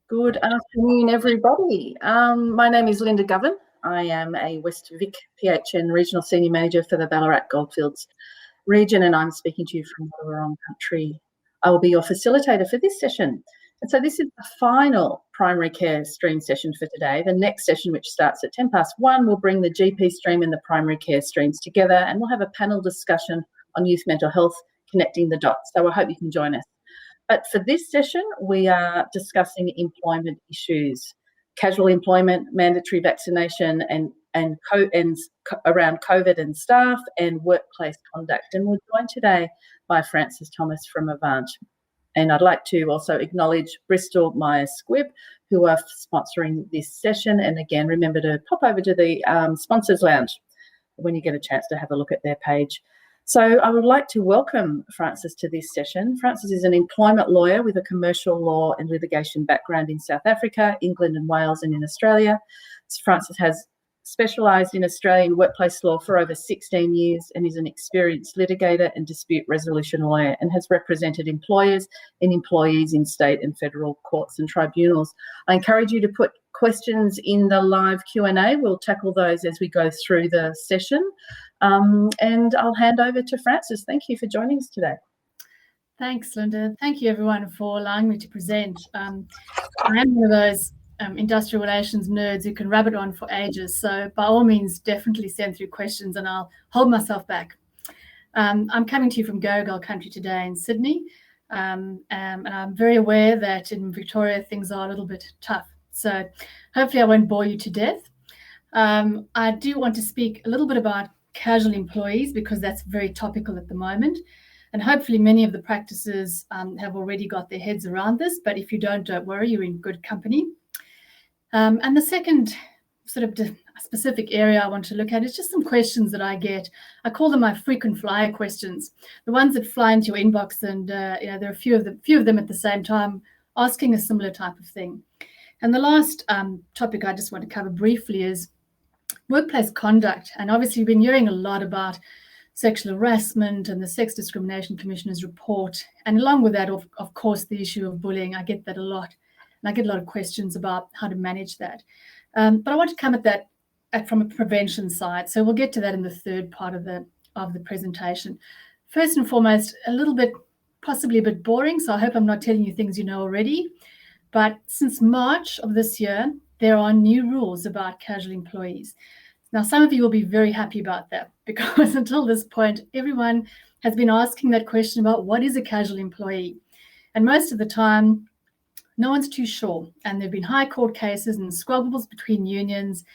Good afternoon, everybody. My name is Linda Govan. I am a West Vic PHN Regional Senior Manager for the Ballarat Goldfields region, and I'm speaking to you from the wrong country. I will be your facilitator for this session. And so this is the final primary care stream session for today. The next session, which starts at 1:10, will bring the GP stream and the primary care streams together, and we'll have a panel discussion on youth mental health, connecting the dots. So I hope you can join us. But for this session, we are discussing employment issues, casual employment, mandatory vaccination, and around COVID and staff, and workplace conduct. And we're joined today by Frances Thomas from Avant. And I'd like to also acknowledge Bristol Myers Squibb, who are sponsoring this session. And again, remember to pop over to the Sponsors Lounge when you get a chance to have a look at their page. So I would like to welcome Frances to this session. Frances is an employment lawyer with a commercial law and litigation background in South Africa, England and Wales, and in Australia. Frances has specialised in Australian workplace law for over 16 years and is an experienced litigator and dispute resolution lawyer, and has represented employers and employees in state and federal courts and tribunals. I encourage you to put questions in the live Q&A. We'll tackle those as we go through the session. And I'll hand over to Frances. Thank you for joining us today. Thanks, Linda. Thank you, everyone, for allowing me to present. I am one of those industrial relations nerds who can rabbit on for ages. So by all means, definitely send through questions and I'll hold myself back. I'm coming to you from Garigal country today in Sydney. And I'm very aware that in Victoria, things are a little bit tough. So hopefully I won't bore you to death. I do want to speak a little bit about casual employees because that's very topical at the moment. And hopefully many of the practices have already got their heads around this. But if you don't worry, you're in good company. And the second sort of specific area I want to look at is just some questions that I get. I call them my frequent flyer questions, the ones that fly into your inbox, and there are a few of them at the same time asking a similar type of thing. And the last topic I just want to cover briefly is workplace conduct. And obviously, you've been hearing a lot about sexual harassment and the Sex Discrimination Commissioner's report. And along with that, of course, the issue of bullying. I get that a lot. And I get a lot of questions about how to manage that. But I want to come at that from a prevention side. So we'll get to that in the third part of the presentation. First and foremost, a little bit, possibly a bit boring. So I hope I'm not telling you things you know already. But since March of this year, there are new rules about casual employees. Now, some of you will be very happy about that because until this point, everyone has been asking that question about what is a casual employee. And most of the time, no one's too sure. And there have been high court cases and squabbles between unions,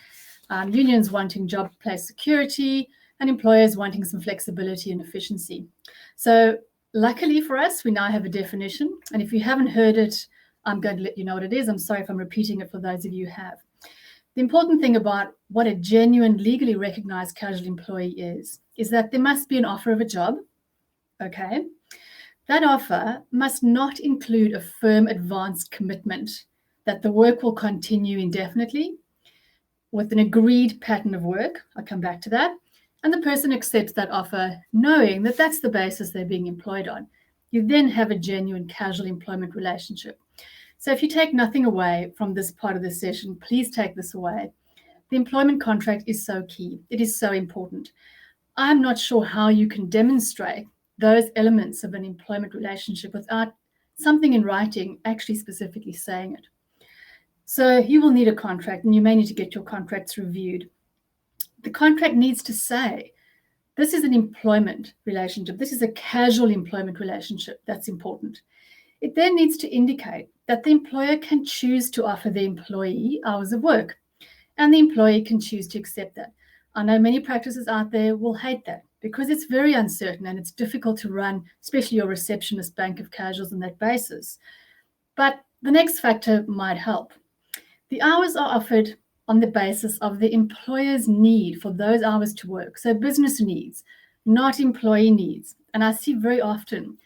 unions wanting job place security and employers wanting some flexibility and efficiency. So luckily for us, we now have a definition. And if you haven't heard it, I'm going to let you know what it is. I'm sorry if I'm repeating it for those of you who have. The important thing about what a genuine, legally recognized casual employee is that there must be an offer of a job, okay? That offer must not include a firm advanced commitment that the work will continue indefinitely with an agreed pattern of work. I'll come back to that. And the person accepts that offer knowing that that's the basis they're being employed on. You then have a genuine casual employment relationship. So if you take nothing away from this part of the session, please take this away. The employment contract is so key. It is so important. I'm not sure how you can demonstrate those elements of an employment relationship without something in writing actually specifically saying it. So you will need a contract, and you may need to get your contracts reviewed. The contract needs to say, this is an employment relationship. This is a casual employment relationship. That's important. It then needs to indicate that the employer can choose to offer the employee hours of work, and the employee can choose to accept that. I know many practices out there will hate that because it's very uncertain and it's difficult to run, especially your receptionist bank of casuals on that basis. But the next factor might help. The hours are offered on the basis of the employer's need for those hours to work. So business needs, not employee needs. And I see very often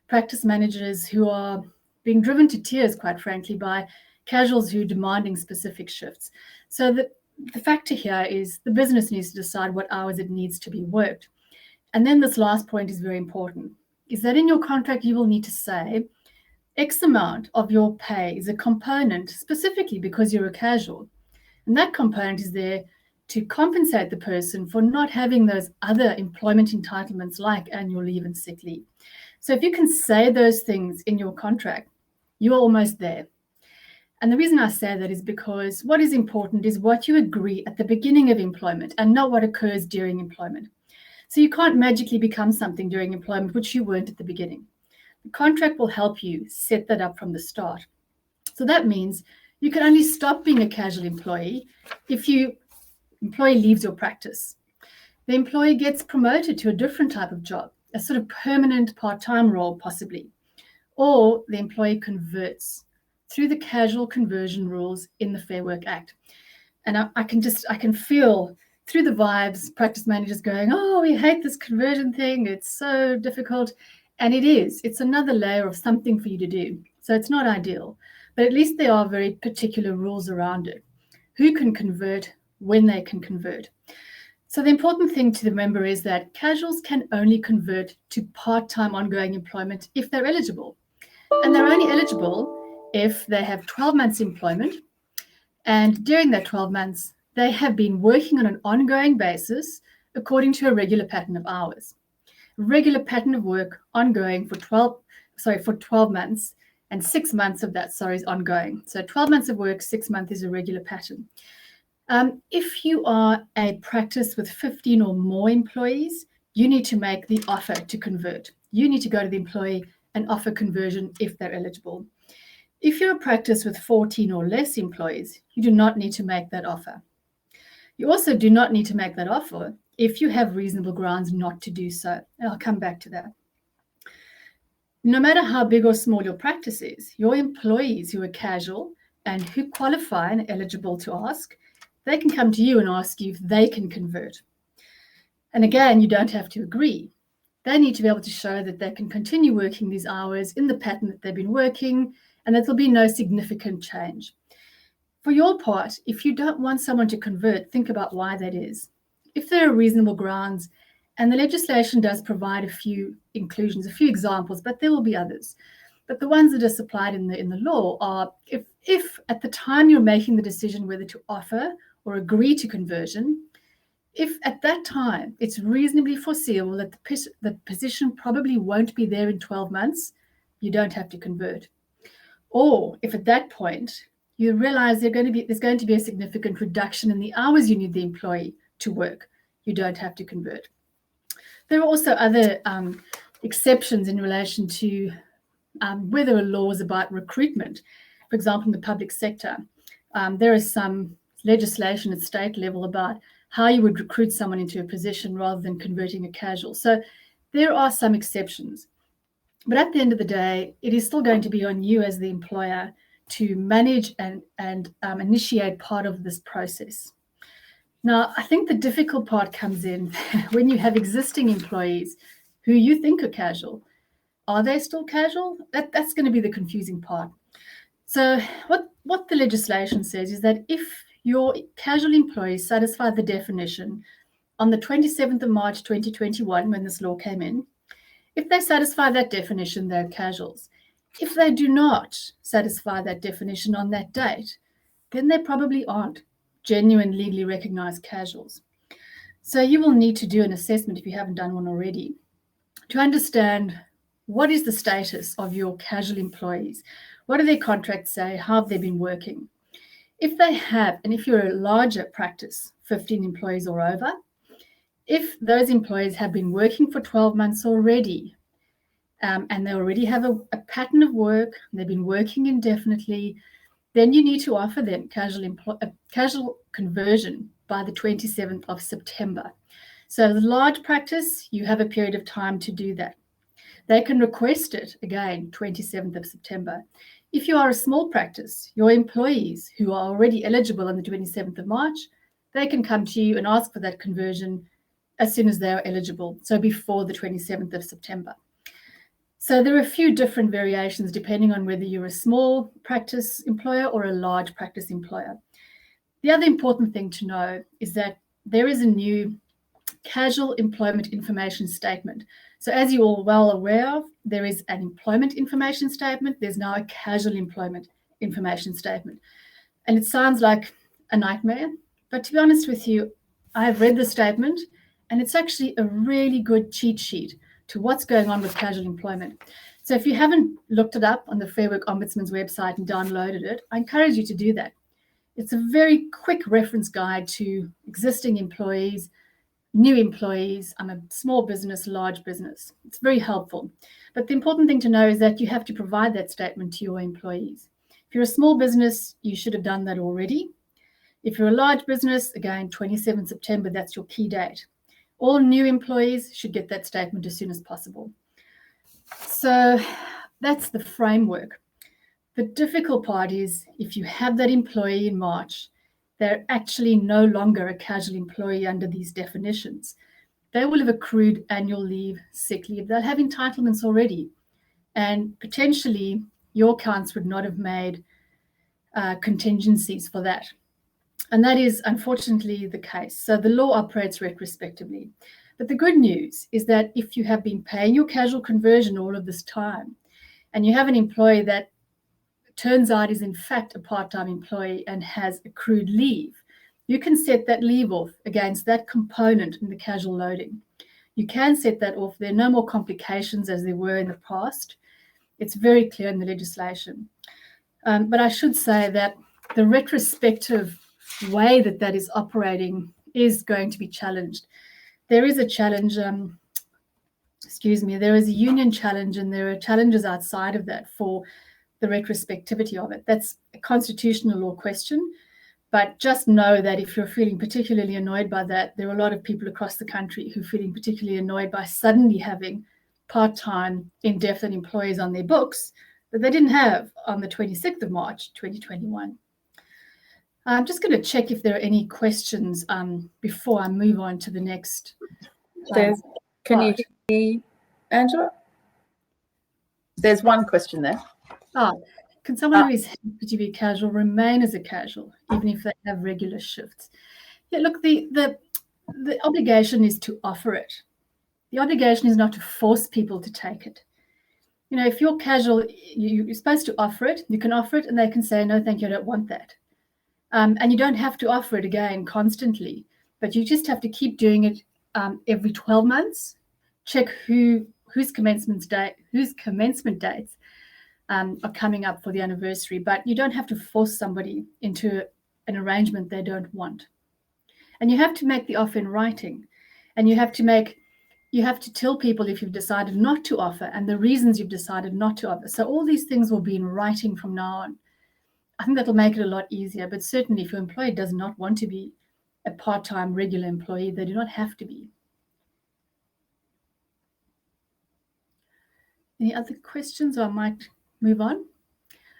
practice managers who are being driven to tears, quite frankly, by casuals who are demanding specific shifts. So the factor here is the business needs to decide what hours it needs to be worked. And then this last point is very important, is that in your contract, you will need to say X amount of your pay is a component specifically because you're a casual. And that component is there to compensate the person for not having those other employment entitlements like annual leave and sick leave. So if you can say those things in your contract, you're almost there. And the reason I say that is because what is important is what you agree at the beginning of employment and not what occurs during employment. So you can't magically become something during employment which you weren't at the beginning. The contract will help you set that up from the start. So that means you can only stop being a casual employee if your employee leaves your practice. The employee gets promoted to a different type of job, a sort of permanent part-time role possibly, or the employee converts through the casual conversion rules in the Fair Work Act. And I can feel through the vibes, practice managers going, oh, we hate this conversion thing. It's so difficult. And it is. It's another layer of something for you to do. So it's not ideal. But at least there are very particular rules around it. Who can convert, when they can convert. So the important thing to remember is that casuals can only convert to part-time ongoing employment if they're eligible. And they're only eligible if they have 12 months employment. And during that 12 months, they have been working on an ongoing basis according to a regular pattern of hours. Regular pattern of work ongoing for 12 months, and 6 months of that, is ongoing. So 12 months of work, 6 months is a regular pattern. If you are a practice with 15 or more employees, you need to make the offer to convert. You need to go to the employee and offer conversion if they're eligible. If you're a practice with 14 or less employees, you do not need to make that offer. You also do not need to make that offer if you have reasonable grounds not to do so. And I'll come back to that. No matter how big or small your practice is, your employees who are casual and who qualify and are eligible to ask, they can come to you and ask you if they can convert. And again, you don't have to agree. They need to be able to show that they can continue working these hours in the pattern that they've been working and that there'll be no significant change. For your part, if you don't want someone to convert, think about why that is. If there are reasonable grounds, and the legislation does provide a few inclusions, a few examples, but there will be others. But the ones that are supplied in the law are if at the time you're making the decision whether to offer or agree to conversion, if at that time it's reasonably foreseeable that the position probably won't be there in 12 months, you don't have to convert. Or if at that point you realize there's going to be a significant reduction in the hours you need the employee to work, you don't have to convert. There are also other exceptions in relation to whether a law is about recruitment. For example, in the public sector, there is some legislation at state level about how you would recruit someone into a position rather than converting a casual. So there are some exceptions. But at the end of the day, it is still going to be on you as the employer to manage and initiate part of this process. Now, I think the difficult part comes in when you have existing employees who you think are casual. Are they still casual? That's going to be the confusing part. So what the legislation says is that if your casual employees satisfy the definition on the 27th of March 2021, when this law came in, if they satisfy that definition, they're casuals. If they do not satisfy that definition on that date, then they probably aren't genuine legally recognized casuals. So you will need to do an assessment if you haven't done one already to understand what is the status of your casual employees. What do their contracts say? How have they been working? If they have, and if you're a larger practice, 15 employees or over, if those employees have been working for 12 months already, and they already have a pattern of work, they've been working indefinitely, then you need to offer them casual conversion by the 27th of September. So the large practice, you have a period of time to do that. They can request it, again, 27th of September. If you are a small practice, your employees who are already eligible on the 27th of March, they can come to you and ask for that conversion as soon as they are eligible, so before the 27th of September. So there are a few different variations depending on whether you're a small practice employer or a large practice employer. The other important thing to know is that there is a new casual employment information statement. So as you're all well aware of, there is an employment information statement. There's now a casual employment information statement. And it sounds like a nightmare, but to be honest with you, I have read the statement and it's actually a really good cheat sheet to what's going on with casual employment. So if you haven't looked it up on the Fair Work Ombudsman's website and downloaded it, I encourage you to do that. It's a very quick reference guide to existing employees, new employees. I'm a small business, large business. It's very helpful. But the important thing to know is that you have to provide that statement to your employees. If you're a small business, you should have done that already. If you're a large business, again, 27 September, that's your key date. All new employees should get that statement as soon as possible. So that's the framework. The difficult part is if you have that employee in March, they're actually no longer a casual employee under these definitions. They will have accrued annual leave, sick leave. They'll have entitlements already. And potentially your accounts would not have made contingencies for that. And that is unfortunately the case. So the law operates retrospectively. But the good news is that if you have been paying your casual conversion all of this time, and you have an employee that turns out is in fact a part-time employee and has accrued leave, you can set that leave off against that component in the casual loading. You can set that off. There are no more complications as there were in the past. It's very clear in the legislation. But I should say that the retrospective way that that is operating is going to be challenged. There is a challenge, there is a union challenge, and there are challenges outside of that for the retrospectivity of it. That's a constitutional law question, but just know that if you're feeling particularly annoyed by that, there are a lot of people across the country who are feeling particularly annoyed by suddenly having part-time indefinite employees on their books that they didn't have on the 26th of March, 2021. I'm just going to check if there are any questions before I move on to the next. Can you hear me, Angela? There's one question there. Can someone who is happy to be casual remain as a casual, even if they have regular shifts? Yeah, look, the obligation is to offer it. The obligation is not to force people to take it. You know, if you're casual, you're supposed to offer it. You can offer it and they can say, no, thank you, I don't want that. And you don't have to offer it again constantly, but you just have to keep doing it every 12 months. Check whose commencement dates are coming up for the anniversary, but you don't have to force somebody into an arrangement they don't want. And you have to make the offer in writing, and you have to tell people if you've decided not to offer and the reasons you've decided not to offer. So all these things will be in writing from now on. I think that'll make it a lot easier, but certainly if your employee does not want to be a part-time regular employee, they do not have to be. Any other questions, or I might move on?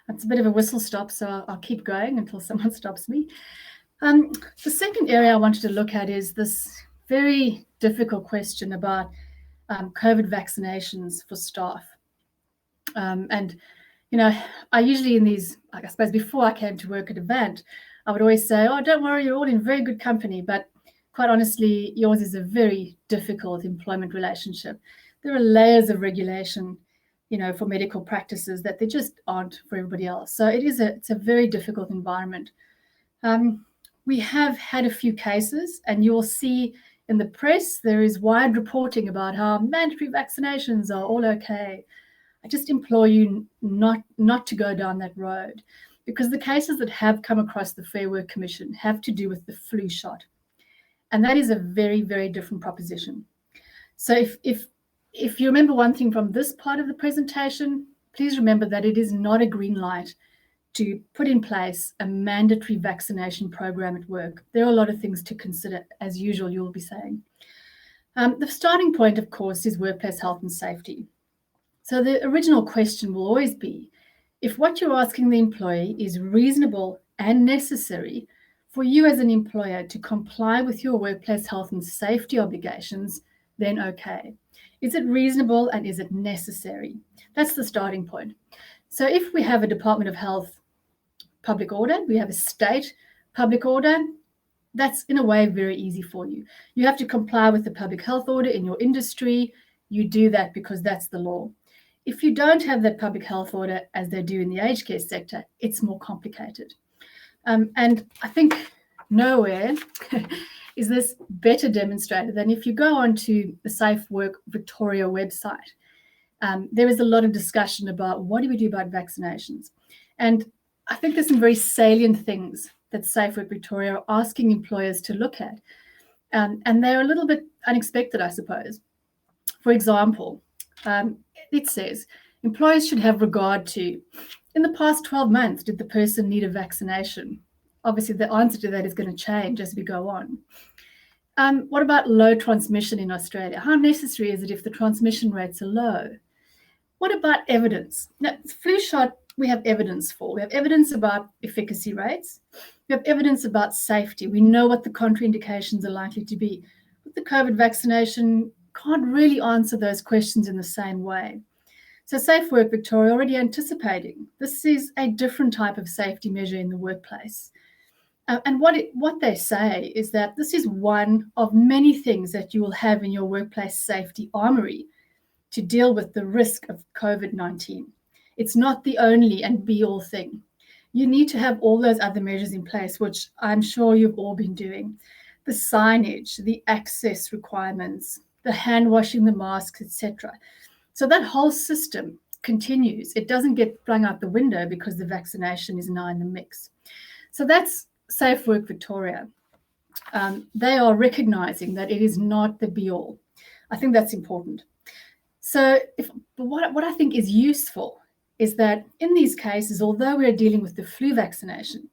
It's a bit of a whistle stop, so I'll keep going until someone stops me. The second area I wanted to look at is this very difficult question about COVID vaccinations for staff. And you know, I usually in these, I suppose before I came to work at Avant, I would always say, oh, don't worry, you're all in very good company. But quite honestly, yours is a very difficult employment relationship. There are layers of regulation, you know, for medical practices that they just aren't for everybody else. So it's a very difficult environment. We have had a few cases, and you'll see in the press, there is wide reporting about how mandatory vaccinations are all okay. I just implore you not to go down that road, because the cases that have come across the Fair Work Commission have to do with the flu shot. And that is a very, very different proposition. So if you remember one thing from this part of the presentation, please remember that it is not a green light to put in place a mandatory vaccination program at work. There are a lot of things to consider, as usual, you'll be saying. The starting point, of course, is workplace health and safety. So the original question will always be, if what you're asking the employee is reasonable and necessary for you as an employer to comply with your workplace health and safety obligations, then okay. Is it reasonable and is it necessary? That's the starting point. So if we have a Department of Health public order, we have a state public order, That's in a way very easy for you. You have to comply with the public health order in your industry. You do that because that's the law. If you don't have that public health order, as they do in the aged care sector, it's more complicated. And I think nowhere is this better demonstrated than if you go onto the Safe Work Victoria website. There is a lot of discussion about what do we do about vaccinations. And I think there's some very salient things that Safe Work Victoria are asking employers to look at. And they're a little bit unexpected, I suppose. For example, it says employers should have regard to, in the past 12 months, did the person need a vaccination? Obviously, the answer to that is going to change as we go on. What about low transmission in Australia? How necessary is it if the transmission rates are low? What about evidence? Now, flu shot, we have evidence for. We have evidence about efficacy rates. We have evidence about safety. We know what the contraindications are likely to be. But the COVID vaccination can't really answer those questions in the same way. So Safe Work Victoria already anticipating this is a different type of safety measure in the workplace. And what they say is that this is one of many things that you will have in your workplace safety armory to deal with the risk of COVID-19. It's not the only and be-all thing. You need to have all those other measures in place, which I'm sure you've all been doing. The signage, the access requirements, the hand washing, the masks, etc. So that whole system continues. It doesn't get flung out the window because the vaccination is now in the mix. So that's Safe Work Victoria. They are recognising that it is not the be-all. I think that's important. So what I think is useful is that in these cases, although we're dealing with the flu vaccination,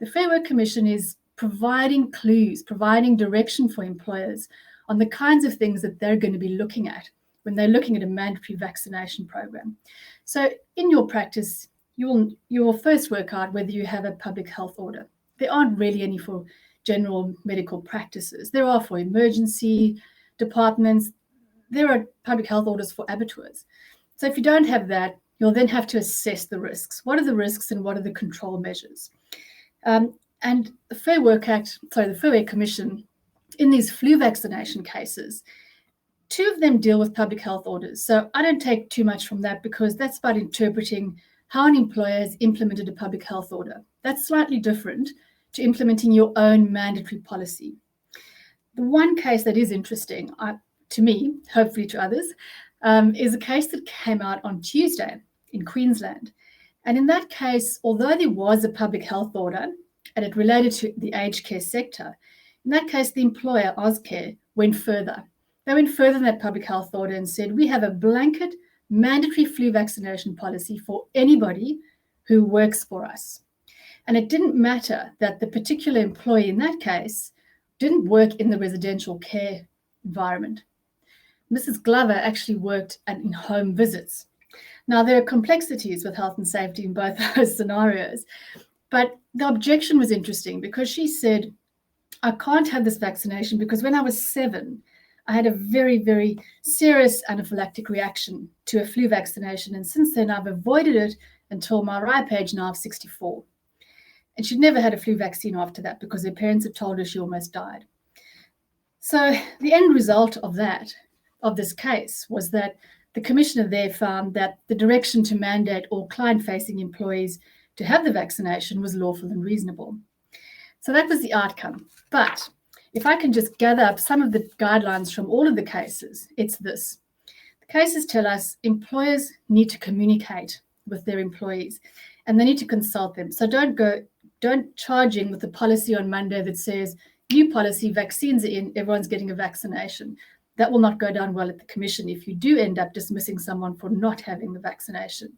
the Fair Work Commission is providing clues, providing direction for employers on the kinds of things that they're going to be looking at when they're looking at a mandatory vaccination program. So in your practice, you will first work out whether you have a public health order. There aren't really any for general medical practices. There are for emergency departments. There are public health orders for abattoirs. So if you don't have that, you'll then have to assess the risks. What are the risks and what are the control measures? And the Fair Work Commission, in these flu vaccination cases, 2 of them deal with public health orders. So I don't take too much from that because that's about interpreting how an employer has implemented a public health order. That's slightly different to implementing your own mandatory policy. The one case that is interesting, to me, hopefully to others, is a case that came out on Tuesday in Queensland. And in that case, although there was a public health order and it related to the aged care sector, in that case, the employer, Ozcare, went further. They went further than that public health order and said, we have a blanket mandatory flu vaccination policy for anybody who works for us. And it didn't matter that the particular employee in that case didn't work in the residential care environment. Mrs. Glover actually worked in home visits. Now, there are complexities with health and safety in both those scenarios, but the objection was interesting because she said, I can't have this vaccination because when I was 7, I had a very, very serious anaphylactic reaction to a flu vaccination. And since then, I've avoided it until my ripe age now of 64. And she'd never had a flu vaccine after that because her parents had told her she almost died. So the end result of this case was that the commissioner there found that the direction to mandate all client-facing employees to have the vaccination was lawful and reasonable. So that was the outcome. But if I can just gather up some of the guidelines from all of the cases, it's this. The cases tell us employers need to communicate with their employees and they need to consult them. So don't charge in with a policy on Monday that says, new policy, vaccines are in, everyone's getting a vaccination. That will not go down well at the commission if you do end up dismissing someone for not having the vaccination.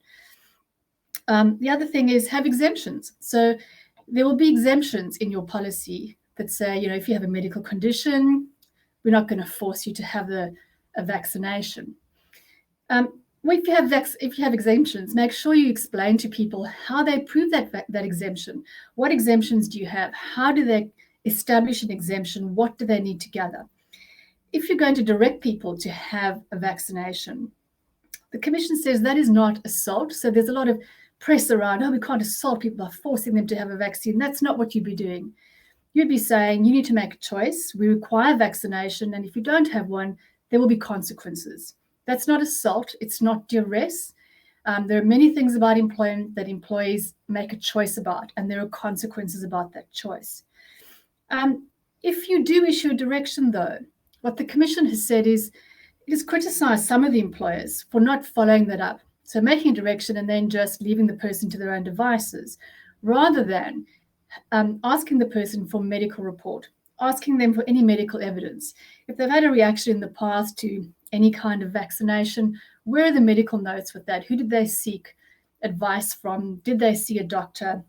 The other thing is have exemptions. So there will be exemptions in your policy that say, if you have a medical condition, we're not going to force you to have a vaccination. If you have exemptions, make sure you explain to people how they prove that exemption. What exemptions do you have? How do they establish an exemption? What do they need to gather? If you're going to direct people to have a vaccination, the Commission says that is not assault. So there's a lot of press around, we can't assault people by forcing them to have a vaccine. That's not what you'd be doing. you'd be saying you need to make a choice. We require vaccination, and if you don't have one, there will be consequences. That's not assault. It's not duress. There are many things about employment that employees make a choice about, and there are consequences about that choice. If you do issue a direction, though, what the Commission has said is it has criticised some of the employers for not following that up. So making a direction and then just leaving the person to their own devices, rather than asking the person for a medical report, asking them for any medical evidence. If they've had a reaction in the past to any kind of vaccination, where are the medical notes with that? Who did they seek advice from? Did they see a doctor?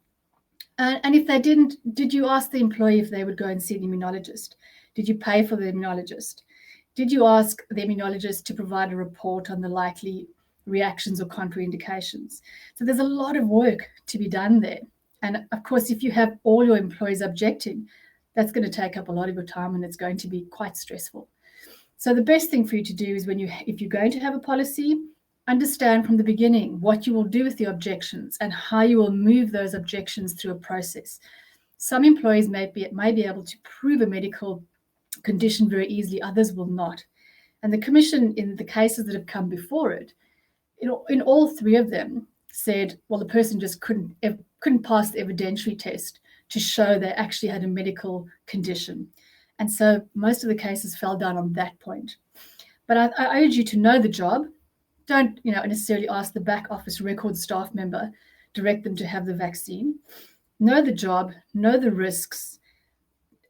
And if they didn't, did you ask the employee if they would go and see an immunologist? Did you pay for the immunologist? Did you ask the immunologist to provide a report on the likely reactions or contraindications? So there's a lot of work to be done there. And of course, if you have all your employees objecting, that's going to take up a lot of your time and it's going to be quite stressful. So the best thing for you to do is if you're going to have a policy, understand from the beginning what you will do with the objections and how you will move those objections through a process. Some employees may be able to prove a medical condition very easily, others will not. And the Commission, in the cases that have come before it, in all three of them, said, well, the person just couldn't pass the evidentiary test to show they actually had a medical condition. And so most of the cases fell down on that point. But I urge you to know the job. Don't necessarily ask the back office record staff member, direct them to have the vaccine. Know the job, know the risks,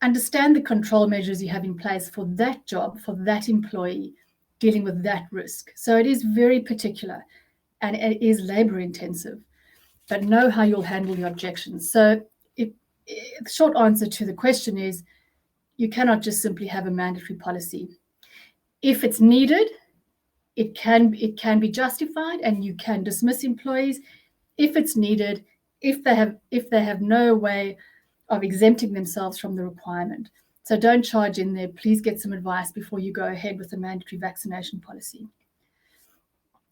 understand the control measures you have in place for that job, for that employee, dealing with that risk. So it is very particular and it is labor intensive, but know how you'll handle your objections. So the short answer to the question is you cannot just simply have a mandatory policy. If it's needed, it can be justified and you can dismiss employees if it's needed, if they have no way of exempting themselves from the requirement. So don't charge in there. Please get some advice before you go ahead with a mandatory vaccination policy.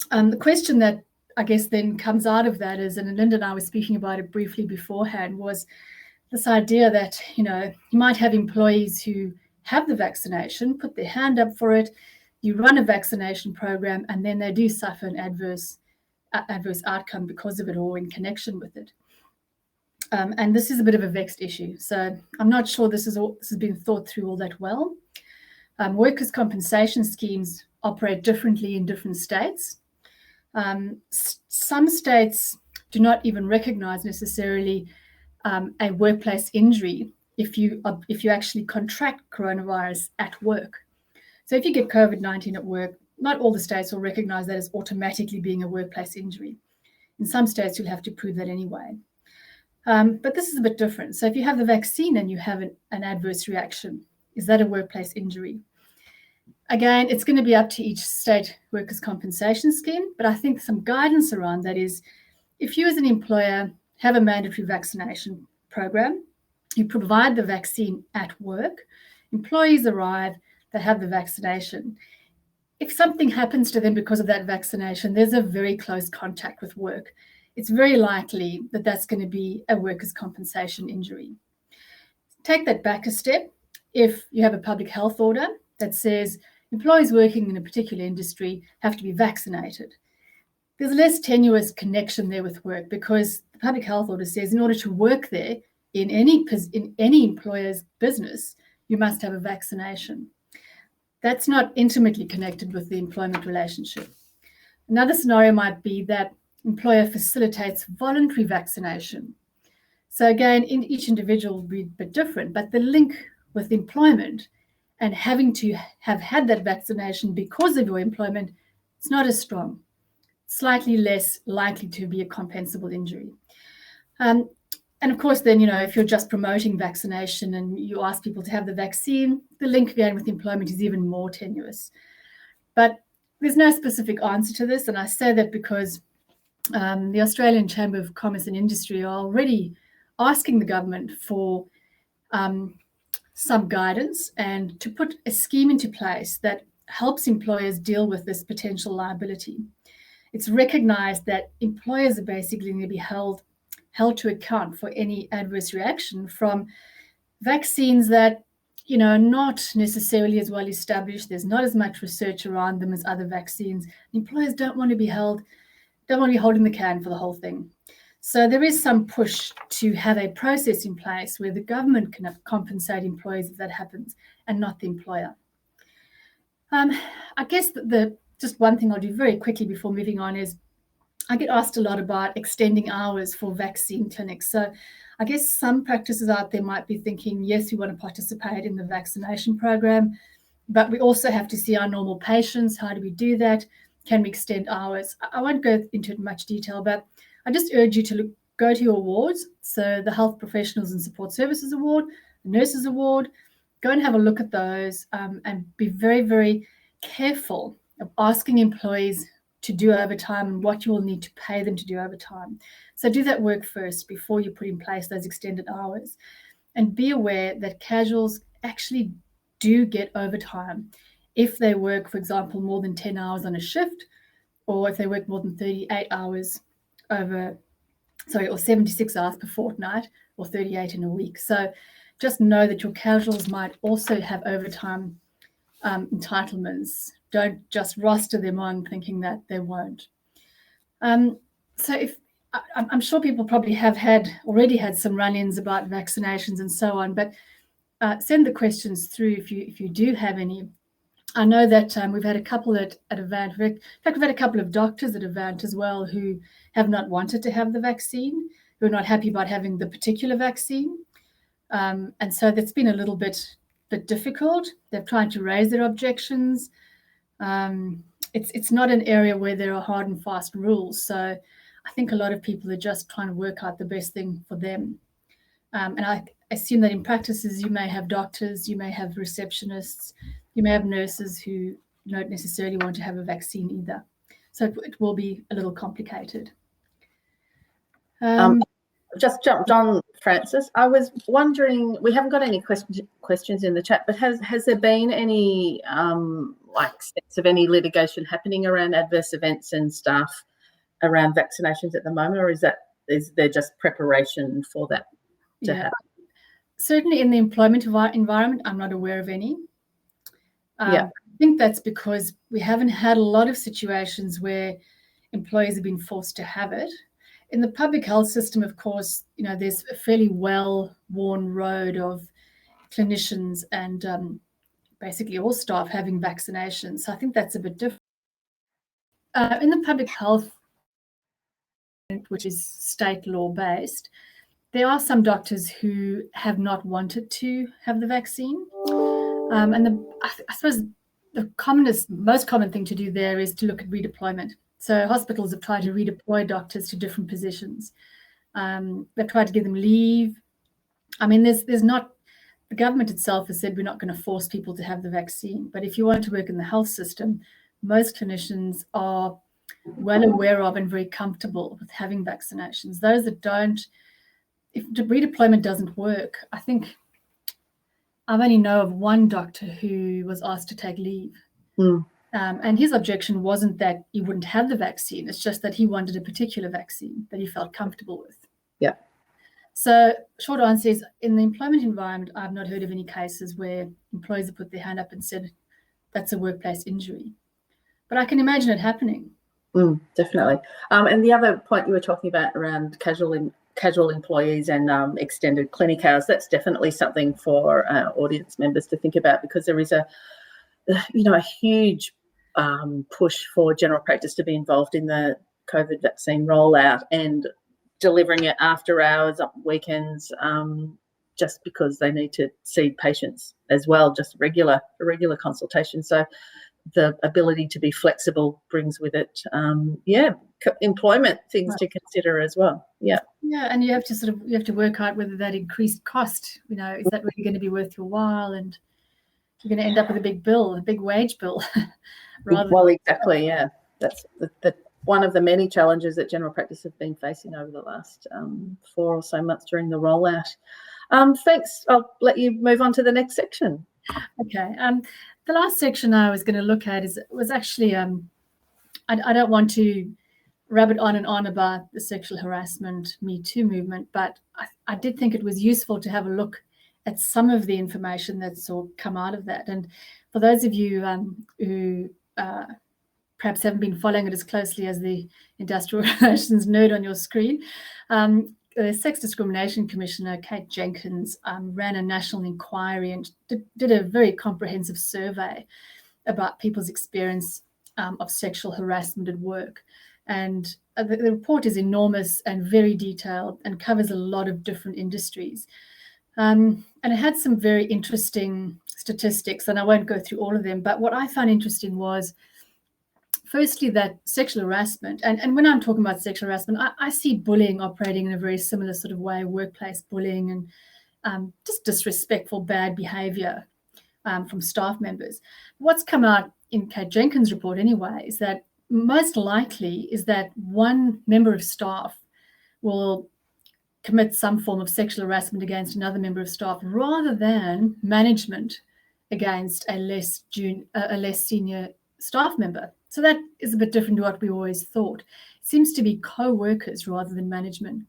The question that I guess then comes out of that is, and Linda and I were speaking about it briefly beforehand, was this idea that, you might have employees who have the vaccination, put their hand up for it, you run a vaccination program, and then they do suffer an adverse outcome because of it or in connection with it. And this is a bit of a vexed issue. So I'm not sure this has been thought through all that well. Workers' compensation schemes operate differently in different states. Some states do not even recognize necessarily a workplace injury if you actually contract coronavirus at work. So if you get COVID-19 at work, not all the states will recognize that as automatically being a workplace injury. In some states, you'll have to prove that anyway. But this is a bit different. So if you have the vaccine and you have an adverse reaction, is that a workplace injury? Again, it's going to be up to each state workers' compensation scheme, but I think some guidance around that is if you as an employer have a mandatory vaccination program, you provide the vaccine at work, employees arrive, they have the vaccination. If something happens to them because of that vaccination, there's a very close contact with work. It's very likely that that's going to be a workers' compensation injury. Take that back a step. If you have a public health order that says employees working in a particular industry have to be vaccinated, there's a less tenuous connection there with work because the public health order says in order to work there in any employer's business, you must have a vaccination. That's not intimately connected with the employment relationship. Another scenario might be that employer facilitates voluntary vaccination. So again, in each individual will be a bit different, but the link with employment and having to have had that vaccination because of your employment, it's not as strong, slightly less likely to be a compensable injury. And of course, then, if you're just promoting vaccination and you ask people to have the vaccine, the link again with employment is even more tenuous. But there's no specific answer to this. And I say that because the Australian Chamber of Commerce and Industry are already asking the government for some guidance and to put a scheme into place that helps employers deal with this potential liability. It's recognised that employers are basically going to be held to account for any adverse reaction from vaccines that, are not necessarily as well established. There's not as much research around them as other vaccines. Employers don't want to be holding the can for the whole thing. So there is some push to have a process in place where the government can compensate employees if that happens, and not the employer. I guess just one thing I'll do very quickly before moving on is I get asked a lot about extending hours for vaccine clinics. So I guess some practices out there might be thinking, yes, we want to participate in the vaccination program, but we also have to see our normal patients. How do we do that? Can we extend hours? I won't go into it in much detail, but I just urge you to go to your awards. So the Health Professionals and Support Services Award, the Nurses Award, go and have a look at those, and be very, very careful of asking employees to do overtime and what you will need to pay them to do overtime. So do that work first before you put in place those extended hours. And be aware that casuals actually do get overtime if they work, for example, more than 10 hours on a shift, or if they work more than 38 hours or 76 hours per fortnight, or 38 in a week. So just know that your casuals might also have overtime entitlements. Don't just roster them on thinking that they won't. So I'm sure people probably have already had some run-ins about vaccinations and so on, but send the questions through if you do have any. I know that we've had a couple at Avant. In fact, we've had a couple of doctors at Avant as well who have not wanted to have the vaccine, who are not happy about having the particular vaccine. And so that's been a little bit difficult. They've tried to raise their objections. It's not an area where there are hard and fast rules. So I think a lot of people are just trying to work out the best thing for them. And I assume that in practices, you may have doctors, you may have receptionists, you may have nurses who don't necessarily want to have a vaccine either. So it will be a little complicated. Just jumped on, Francis. I was wondering, we haven't got any questions in the chat, but has there been any sense of any litigation happening around adverse events and stuff around vaccinations at the moment, or is there just preparation for that to happen? Certainly in the employment environment, I'm not aware of any. I think that's because we haven't had a lot of situations where employees have been forced to have it. In the public health system, of course, there's a fairly well-worn road of clinicians and basically all staff having vaccinations. So I think that's a bit different. In the public health, which is state law-based, there are some doctors who have not wanted to have the vaccine. And I suppose the most common thing to do there is to look at redeployment. So hospitals have tried to redeploy doctors to different positions. They've tried to give them leave. I mean, the government itself has said we're not going to force people to have the vaccine. But if you want to work in the health system, most clinicians are well aware of and very comfortable with having vaccinations. Those that don't, if the redeployment doesn't work, I think I only know of one doctor who was asked to take leave. And his objection wasn't that he wouldn't have the vaccine. It's just that he wanted a particular vaccine that he felt comfortable with. Yeah. So short answer is, in the employment environment, I've not heard of any cases where employees have put their hand up and said, that's a workplace injury. But I can imagine it happening. Definitely. And the other point you were talking about around casual employees and extended clinic hours, that's definitely something for audience members to think about, because there is a huge push for general practice to be involved in the COVID vaccine rollout and delivering it after hours, weekends, just because they need to see patients as well, just regular consultation. So the ability to be flexible brings with it, employment things to consider as well. Yeah, and you have to work out whether that increased cost, is that really going to be worth your while, and you're going to end up with a big wage bill. Exactly, yeah. That's the one of the many challenges that general practice have been facing over the last 4 or so months during the rollout. Thanks. I'll let you move on to the next section. Okay. The last section I was going to look at was actually, I don't want to rabbit on and on about the sexual harassment Me Too movement, but I did think it was useful to have a look at some of the information that's all come out of that. And for those of you who perhaps haven't been following it as closely as the Industrial Relations nerd on your screen, the Sex Discrimination Commissioner, Kate Jenkins, ran a national inquiry and did a very comprehensive survey about people's experience of sexual harassment at work. And the report is enormous and very detailed and covers a lot of different industries. And it had some very interesting statistics, and I won't go through all of them, but what I found interesting was, firstly, that sexual harassment, and when I'm talking about sexual harassment, I see bullying operating in a very similar sort of way, workplace bullying and just disrespectful, bad behavior from staff members. What's come out in Kate Jenkins' report anyway is that most likely is that one member of staff will commit some form of sexual harassment against another member of staff rather than management against a less senior staff member. So that is a bit different to what we always thought. It seems to be co-workers rather than management.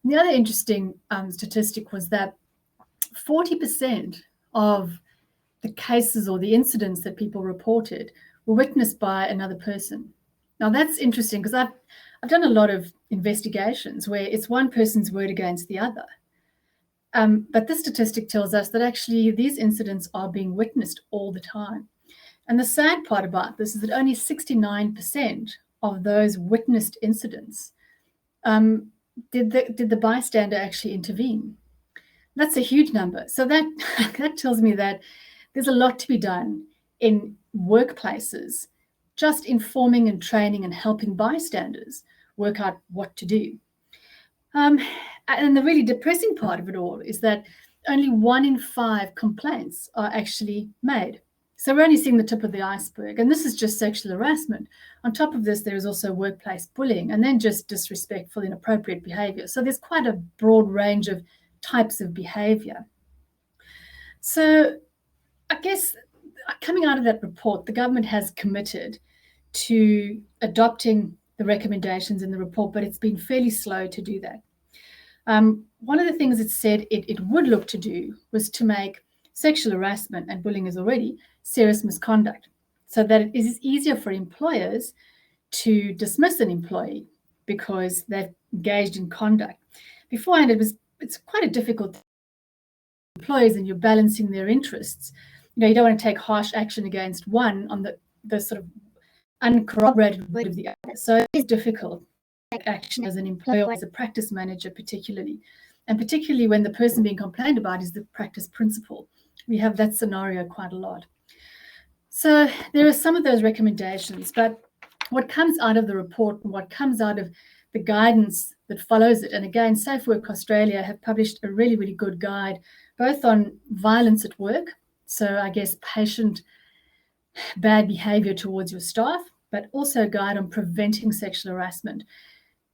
And the other interesting statistic was that 40% of the cases or the incidents that people reported were witnessed by another person. Now that's interesting because I've done a lot of investigations where it's one person's word against the other. But this statistic tells us that actually these incidents are being witnessed all the time. And the sad part about this is that only 69% of those witnessed incidents did the bystander actually intervene. That's a huge number. So that tells me that there's a lot to be done in workplaces, just informing and training and helping bystanders work out what to do. And the really depressing part of it all is that only 1 in 5 complaints are actually made. So we're only seeing the tip of the iceberg. And this is just sexual harassment. On top of this, there is also workplace bullying and then just disrespectful, inappropriate behavior. So there's quite a broad range of types of behavior. So I guess coming out of that report, the government has committed to adopting the recommendations in the report, but it's been fairly slow to do that. One of the things it said it would look to do was to make sexual harassment, and bullying is already serious misconduct, so that it is easier for employers to dismiss an employee because they've engaged in conduct. Beforehand, it's quite a difficult thing for employers, and you're balancing their interests. You don't want to take harsh action against one on the sort of uncorroborated word of the other. So it is difficult to take action as an employer or as a practice manager particularly. And particularly when the person being complained about is the practice principal. We have that scenario quite a lot. So there are some of those recommendations, but what comes out of the report and what comes out of the guidance that follows it, and again, Safe Work Australia have published a really, really good guide, both on violence at work, so I guess patient bad behavior towards your staff, but also a guide on preventing sexual harassment.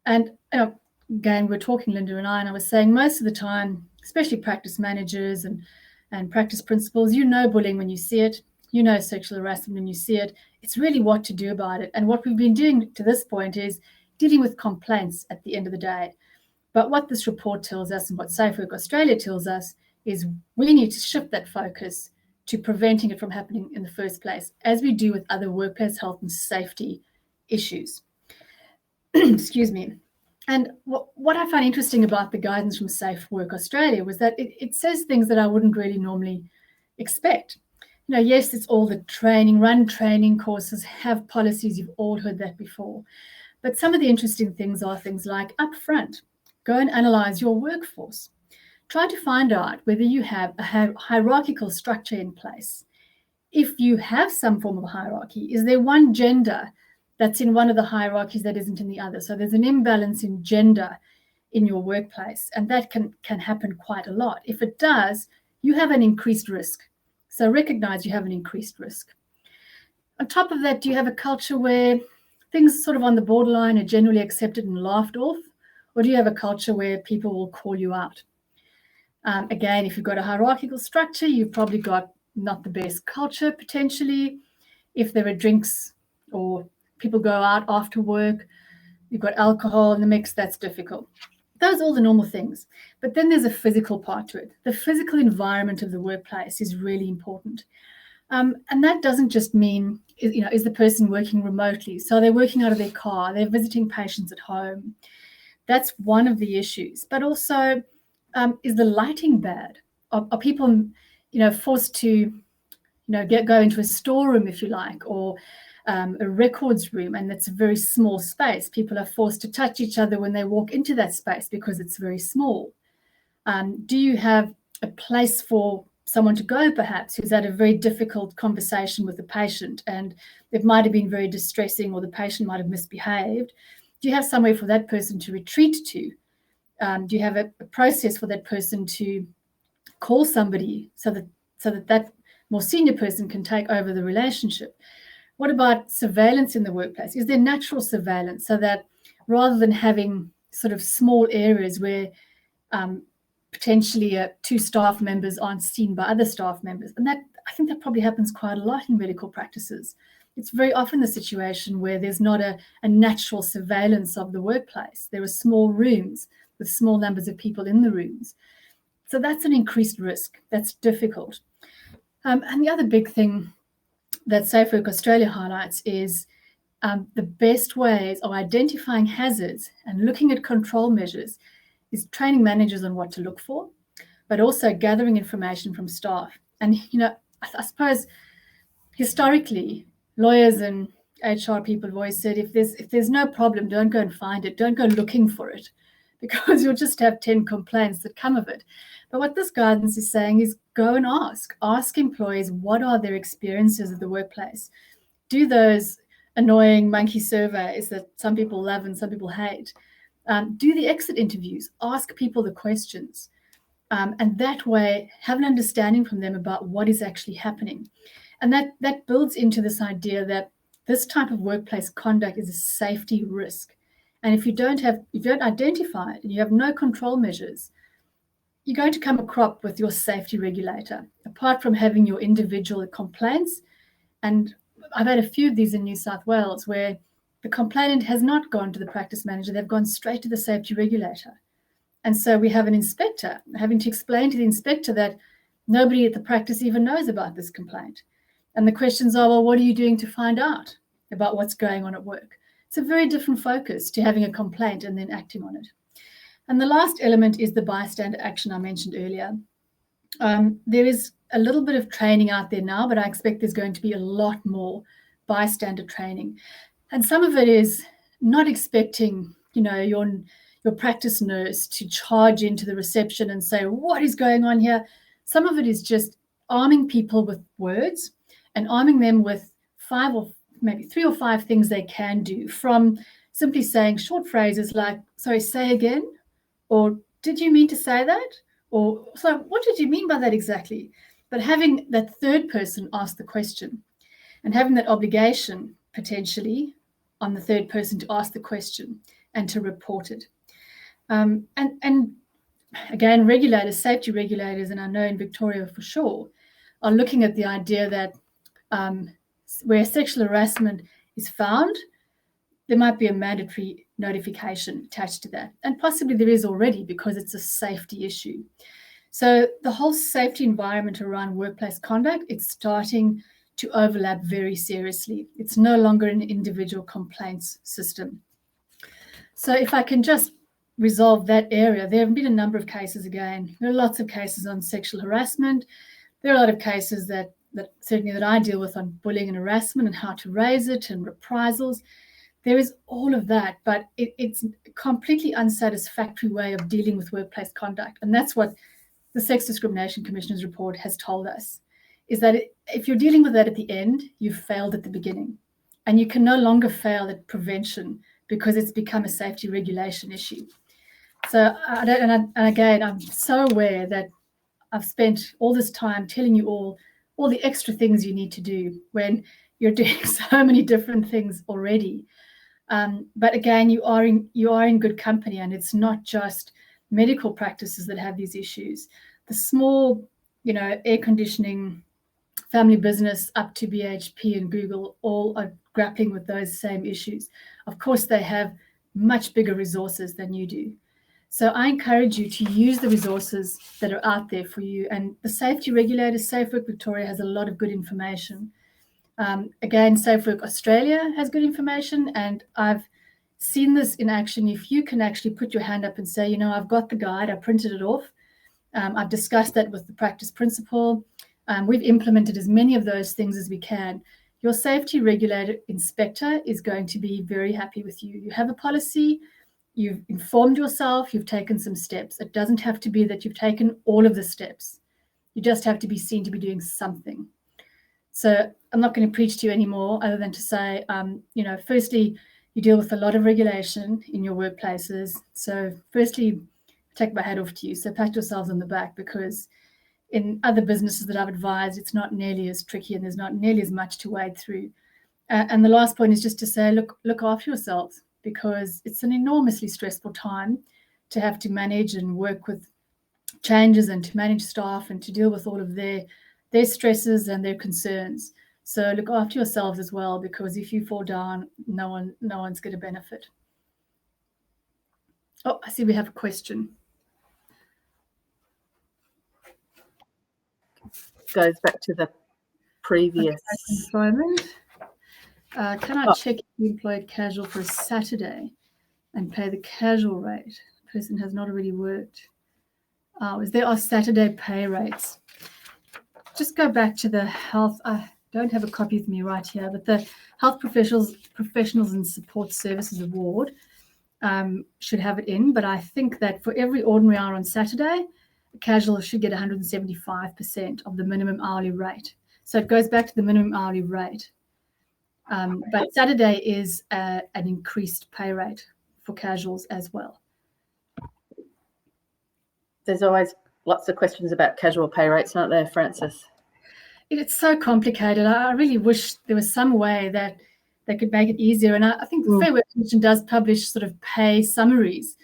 And again, we're talking, Linda and I was saying most of the time, especially practice managers and practice principals, bullying when you see it, sexual harassment when you see it. It's really what to do about it. And what we've been doing to this point is dealing with complaints at the end of the day. But what this report tells us and what Safe Work Australia tells us is we need to shift that focus to preventing it from happening in the first place, as we do with other workplace health and safety issues. Excuse me. And what I find interesting about the guidance from Safe Work Australia was that it says things that I wouldn't really normally expect. Yes, it's all the training, run training courses, have policies, you've all heard that before. But some of the interesting things are things like upfront, go and analyze your workforce. Try to find out whether you have a hierarchical structure in place. If you have some form of hierarchy, is there one gender that's in one of the hierarchies that isn't in the other? So there's an imbalance in gender in your workplace, and that can happen quite a lot. If it does, you have an increased risk. So recognize you have an increased risk. On top of that, do you have a culture where things sort of on the borderline are generally accepted and laughed off? Or do you have a culture where people will call you out? Again, if you've got a hierarchical structure, you've probably got not the best culture potentially. If there are drinks or people go out after work, you've got alcohol in the mix, that's difficult. Those are all the normal things. But then there's a physical part to it. The physical environment of the workplace is really important. And that doesn't just mean, is the person working remotely? So they're working out of their car, they're visiting patients at home. That's one of the issues. But also, is the lighting bad? Are people, forced to, go into a storeroom, if you like, or a records room, and it's a very small space. People are forced to touch each other when they walk into that space because it's very small. Do you have a place for someone to go, perhaps, who's had a very difficult conversation with the patient and it might have been very distressing, or the patient might have misbehaved? Do you have somewhere for that person to retreat to? Do you have a process for that person to call somebody so that more senior person can take over the relationship? What about surveillance in the workplace? Is there natural surveillance, so that rather than having sort of small areas where potentially two staff members aren't seen by other staff members? And that, I think that probably happens quite a lot in medical practices. It's very often the situation where there's not a natural surveillance of the workplace. There are small rooms with small numbers of people in the rooms. So that's an increased risk. That's difficult. And the other big thing that Safe Work Australia highlights is the best ways of identifying hazards and looking at control measures is training managers on what to look for, but also gathering information from staff. And, I suppose historically, lawyers and HR people have always said, if there's no problem, don't go and find it. Don't go looking for it, because you'll just have 10 complaints that come of it. But what this guidance is saying is go and ask employees, what are their experiences of the workplace? Do those annoying monkey surveys that some people love and some people hate. Do the exit interviews, ask people the questions, and that way have an understanding from them about what is actually happening. And that builds into this idea that this type of workplace conduct is a safety risk. And if you don't identify it and you have no control measures, you're going to come a crop with your safety regulator, apart from having your individual complaints. And I've had a few of these in New South Wales where the complainant has not gone to the practice manager, they've gone straight to the safety regulator. And so we have an inspector having to explain to the inspector that nobody at the practice even knows about this complaint. And the questions are, well, what are you doing to find out about what's going on at work? It's a very different focus to having a complaint and then acting on it. And the last element is the bystander action I mentioned earlier. There is a little bit of training out there now, but I expect there's going to be a lot more bystander training. And some of it is not expecting, your practice nurse to charge into the reception and say, what is going on here? Some of it is just arming people with words and arming them with 5 or maybe 3 or 5 things they can do, from simply saying short phrases like, sorry, say again, or did you mean to say that? Or so what did you mean by that exactly? But having that third person ask the question and having that obligation potentially on the third person to ask the question and to report it. And again, regulators, safety regulators, and I know in Victoria for sure, are looking at the idea that where sexual harassment is found, there might be a mandatory notification attached to that. And possibly there is already, because it's a safety issue. So the whole safety environment around workplace conduct, it's starting to overlap very seriously. It's no longer an individual complaints system. So if I can just resolve that area, there have been a number of cases again. There are lots of cases on sexual harassment. There are a lot of cases that certainly that I deal with on bullying and harassment and how to raise it and reprisals. There is all of that, but it's a completely unsatisfactory way of dealing with workplace conduct. And that's what the Sex Discrimination Commissioner's report has told us, is that if you're dealing with that at the end, you've failed at the beginning. And you can no longer fail at prevention because it's become a safety regulation issue. So, again, I'm so aware that I've spent all this time telling you all the extra things you need to do when you're doing so many different things already. But again, you are in good company, and it's not just medical practices that have these issues. The small, air conditioning, family business up to BHP and Google all are grappling with those same issues. Of course, they have much bigger resources than you do. So I encourage you to use the resources that are out there for you. And the safety regulator, Safe Work Victoria, has a lot of good information. Again, Safe Work Australia has good information, and I've seen this in action. If you can actually put your hand up and say, you know, I've got the guide, I printed it off. I've discussed that with the practice principal. We've implemented as many of those things as we can. Your safety regulator inspector is going to be very happy with you. You have a policy, you've informed yourself, you've taken some steps. It doesn't have to be that you've taken all of the steps. You just have to be seen to be doing something. So I'm not going to preach to you anymore other than to say, you know, firstly, you deal with a lot of regulation in your workplaces. So firstly, take my hat off to you. So pat yourselves on the back, because in other businesses that I've advised, it's not nearly as tricky and there's not nearly as much to wade through. And the last point is just to say, look after yourselves, because it's an enormously stressful time to have to manage and work with changes and to manage staff and to deal with all of their stresses and their concerns. So look after yourselves as well, because if you fall down, no one's going to benefit. Oh, I see we have a question. Goes back to the previous employment. Can I check if you employed casual for a Saturday and pay the casual rate? The person has not already worked. Is there are Saturday pay rates? Just go back to the health. I don't have a copy with me right here, but the Health Professionals and Support Services Award should have it in. But I think that for every ordinary hour on Saturday, casual should get 175% of the minimum hourly rate. So it goes back to the minimum hourly rate. But Saturday is an increased pay rate for casuals as well. There's always lots of questions about casual pay rates, aren't there, Frances? It's so complicated. I really wish there was some way that they could make it easier. And I think the Fair Work Commission does publish sort of pay summaries.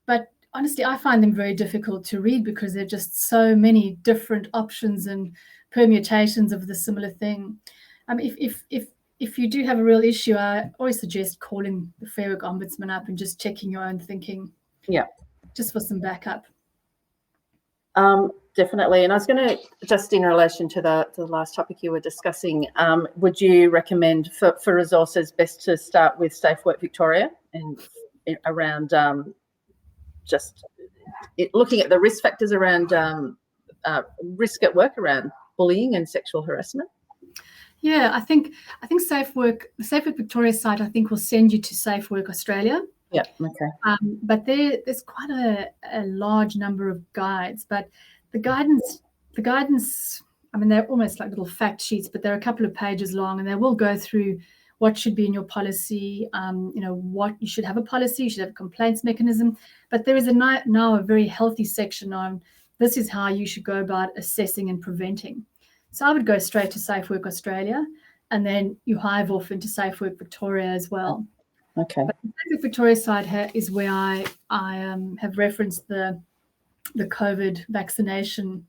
But honestly, I find them very difficult to read because there are just so many different options and permutations of the similar thing. If you do have a real issue, I always suggest calling the Fair Work Ombudsman up and just checking your own thinking. Yeah. Just for some backup. Definitely. And I was going to, just in relation to the last topic you were discussing, would you recommend for resources best to start with Safe Work Victoria and around just looking at the risk factors around risk at work around bullying and sexual harassment? Yeah, I think Safe Work, the Safe Work Victoria site, I think will send you to Safe Work Australia. Yeah, okay. But there's quite a large number of guides, but the guidance, I mean, they're almost like little fact sheets, but they're a couple of pages long, and they will go through what should be in your policy, what you should have a policy, you should have a complaints mechanism. But there is now a very healthy section on this is how you should go about assessing and preventing. So I would go straight to Safe Work Australia, and then you hive off into Safe Work Victoria as well. Okay. But the Safe Work Victoria side is where I have referenced the COVID vaccination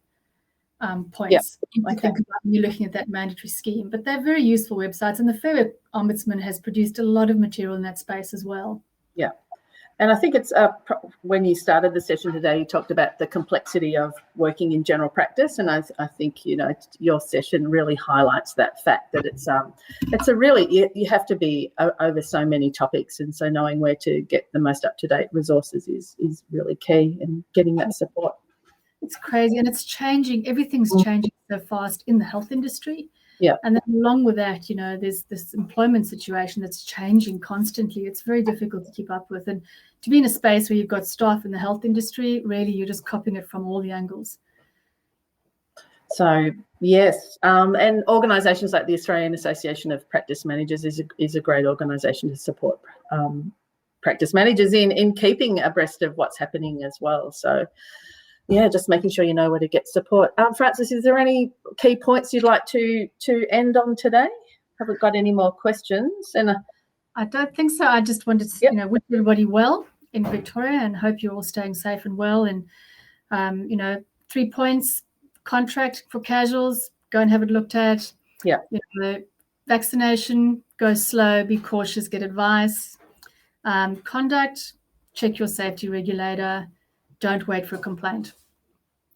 points. Yep. I think about when you're looking at that mandatory scheme. But they're very useful websites, and the Fair Work Ombudsman has produced a lot of material in that space as well. Yeah. And I think it's when you started the session today, you talked about the complexity of working in general practice, and I think your session really highlights that fact that it's a really you have to be over so many topics, and so knowing where to get the most up-to-date resources is really key in getting that support. It's crazy, and it's changing. Everything's changing so fast in the health industry. Yeah. And then along with that, there's this employment situation that's changing constantly. It's very difficult to keep up with. And to be in a space where you've got staff in the health industry, really, you're just copying it from all the angles. So, yes. And organisations like the Australian Association of Practice Managers is a great organisation to support practice managers in keeping abreast of what's happening as well. So, yeah, just making sure you know where to get support. Frances, is there any key points you'd like to end on today? Haven't got any more questions. And I don't think so. I just wanted to, wish everybody well in Victoria and hope you're all staying safe and well. And, 3 points, contract for casuals, go and have it looked at. Yeah. Vaccination, go slow, be cautious, get advice. Conduct, check your safety regulator. don't wait for a complaint.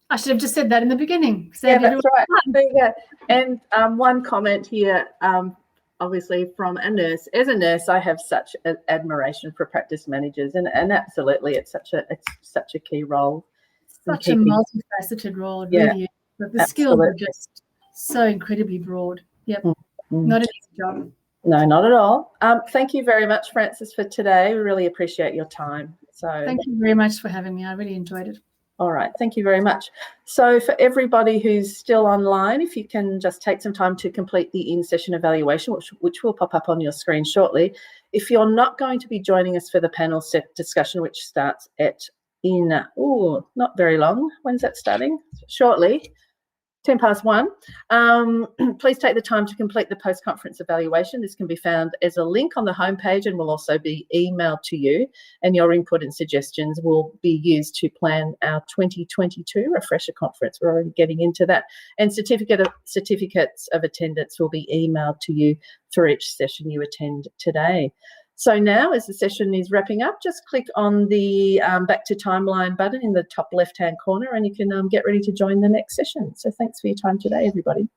I should have just said that in the beginning. Yeah, that's right. There you go. And one comment here, obviously from a nurse. As a nurse, I have such admiration for practice managers, and absolutely, it's such a key role. Such a multifaceted role, it really is. But the skills are just so incredibly broad. Yep, not an easy job. No, not at all. Thank you very much, Frances, for today. We really appreciate your time. So thank you very much for having me. I really enjoyed it. All right, thank you very much. So for everybody who's still online, if you can just take some time to complete the in-session evaluation, which will pop up on your screen shortly. If you're not going to be joining us for the panel discussion, which starts not very long. When's that starting? Shortly. 1:10. Please take the time to complete the post-conference evaluation. This can be found as a link on the homepage and will also be emailed to you, and your input and suggestions will be used to plan our 2022 Refresher Conference. We're already getting into that. And certificates of attendance will be emailed to you for each session you attend today. So now, as the session is wrapping up, just click on the Back to Timeline button in the top left-hand corner and you can get ready to join the next session. So thanks for your time today, everybody.